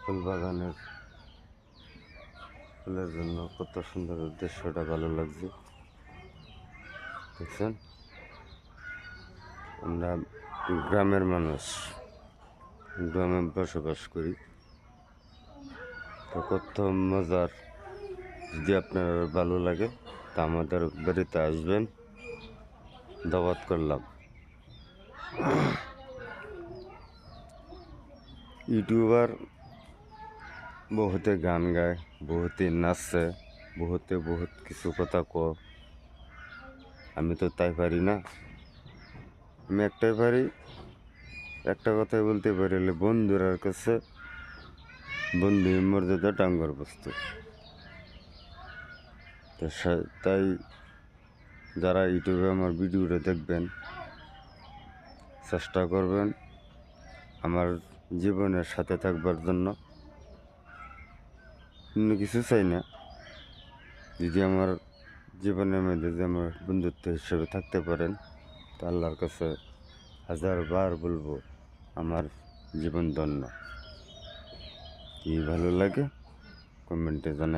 ফুল বাগানের ফুলের জন্য কত সুন্দর দৃশ্যটা ভালো লাগছে দেখছেন। আমরা গ্রামের মানুষ, গ্রামে বসবাস করি, তো কত মজার। যদি আপনার ভালো লাগে তা আমাদের বাড়িতে আসবেন, দাওয়াত করলাম। ইউটিউবার বহুতে গান গায়, বহুতে নাচে, বহুতে বহুত কিছু কথা আমি তো তাই পারি না। আমি একটাই পারি, একটা কথাই বলতে পারি, বন্ধুরার কাছে বন্ধু মর্যাদা ডাঙ্গর বস্তু। তো তাই যারা ইউটিউবে আমার ভিডিওটা দেখবেন, চেষ্টা করবেন আমার জীবনের সাথে থাকবার জন্য। অন্য কিছু চাই না, যদি আমার জীবনের মধ্যে যে আমার বন্ধুত্ব হিসেবে থাকতে পারেন, তা আল্লাহর কাছে হাজারবার বলবো আমার জীবন ধন্য। কি ভালো লাগে কমেন্টে জানাই।